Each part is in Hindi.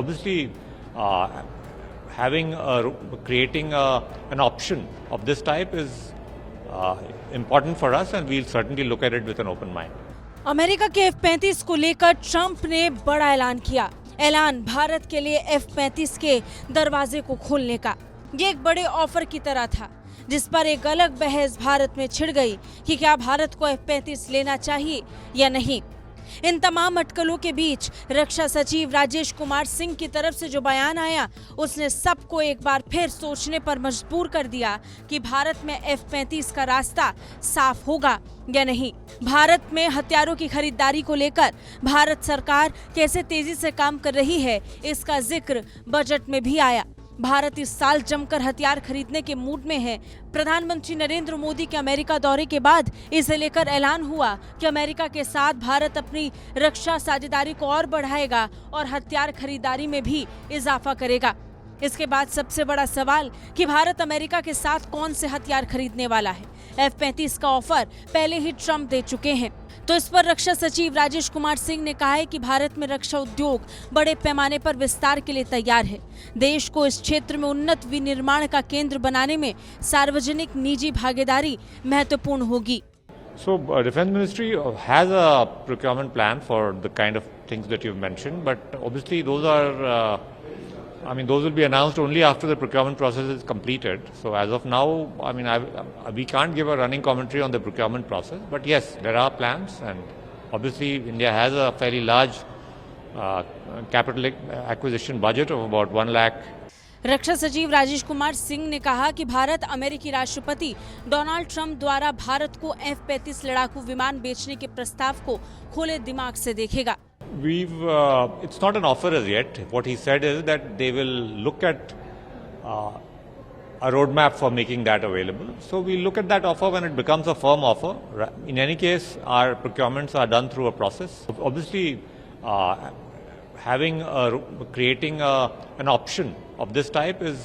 obviously, creating an option of this type is important for us, and we'll certainly look at it with an open mind. America के F-35 को लेकर ट्रंप ने बड़ा ऐलान किया। ऐलान भारत के लिए F-35 के दरवाजे को खोलने का। ये एक बड़े ऑफर की तरह था, जिस पर एक अलग बहस भारत में छिड़ गई कि क्या भारत को F-35 लेना चाहिए या नहीं। इन तमाम अटकलों के बीच रक्षा सचिव राजेश कुमार सिंह की तरफ से जो बयान आया, उसने सबको एक बार फिर सोचने पर मजबूर कर दिया कि भारत में F-35 का रास्ता साफ होगा या नहीं। भारत में हथियारों की खरीदारी को लेकर भारत सरकार कैसे तेजी से काम कर रही है, इसका जिक्र बजट में भी आया। भारत इस साल जमकर हथियार खरीदने के मूड में है। प्रधानमंत्री नरेंद्र मोदी के अमेरिका दौरे के बाद इसे लेकर ऐलान हुआ कि अमेरिका के साथ भारत अपनी रक्षा साझेदारी को और बढ़ाएगा और हथियार खरीदारी में भी इजाफा करेगा। इसके बाद सबसे बड़ा सवाल कि भारत अमेरिका के साथ कौन से हथियार खरीदने वाला है। F-35 का ऑफर पहले ही ट्रंप दे चुके हैं, तो इस पर रक्षा सचिव राजेश कुमार सिंह ने कहा है कि भारत में रक्षा उद्योग बड़े पैमाने पर विस्तार के लिए तैयार है। देश को इस क्षेत्र में उन्नत विनिर्माण का केंद्र बनाने में सार्वजनिक निजी भागीदारी महत्वपूर्ण होगी। So, Defense Ministry has a procurement plan for the kind of things that you've mentioned, but obviously those are, those will be announced only after the procurement process is completed. So, as of now, we can't give a running commentary on the procurement process, but yes, there are plans, and obviously India has a fairly large capital acquisition budget of about 1 lakh. रक्षा सचिव राजेश कुमार सिंह ने कहा कि भारत अमेरिकी राष्ट्रपति डोनाल्ड ट्रंप द्वारा भारत को F-35 लड़ाकू विमान बेचने के प्रस्ताव को खुले दिमाग से देखेगा। It's not an offer as yet. What he said is that they will look at a roadmap for making that available. So we'll look at that offer when it becomes a firm offer. In any case, our procurements are done through a process. Obviously, creating an option of this type is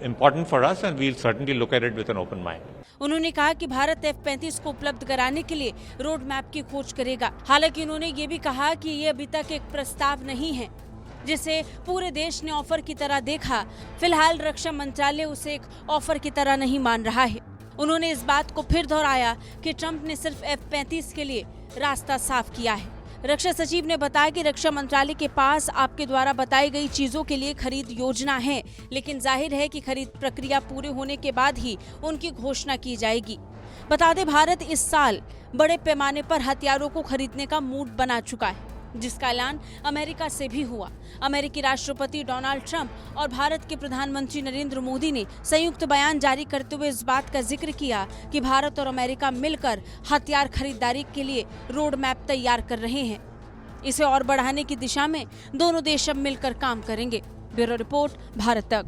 important for us, and we'll certainly look at it with an open mind. उन्होंने कहा कि भारत F-35 को उपलब्ध कराने के लिए रोड मैप की खोज करेगा। हालांकि उन्होंने ये भी कहा कि ये अभी तक एक प्रस्ताव नहीं है जिसे पूरे देश ने ऑफर की तरह देखा। फिलहाल रक्षा मंत्रालय उसे एक ऑफर की तरह नहीं मान रहा है। उन्होंने इस बात को फिर दोहराया कि ट्रंप ने सिर्फ F-35 के लिए रास्ता साफ किया है। रक्षा सचिव ने बताया कि रक्षा मंत्रालय के पास आपके द्वारा बताई गई चीजों के लिए खरीद योजना है, लेकिन जाहिर है कि खरीद प्रक्रिया पूरे होने के बाद ही उनकी घोषणा की जाएगी। बता दें, भारत इस साल बड़े पैमाने पर हथियारों को खरीदने का मूड बना चुका है, जिसका ऐलान अमेरिका से भी हुआ। अमेरिकी राष्ट्रपति डोनाल्ड ट्रंप और भारत के प्रधानमंत्री नरेंद्र मोदी ने संयुक्त बयान जारी करते हुए इस बात का जिक्र किया कि भारत और अमेरिका मिलकर हथियार खरीदारी के लिए रोड मैप तैयार कर रहे हैं। इसे और बढ़ाने की दिशा में दोनों देश अब मिलकर काम करेंगे। ब्यूरो रिपोर्ट, भारत तक।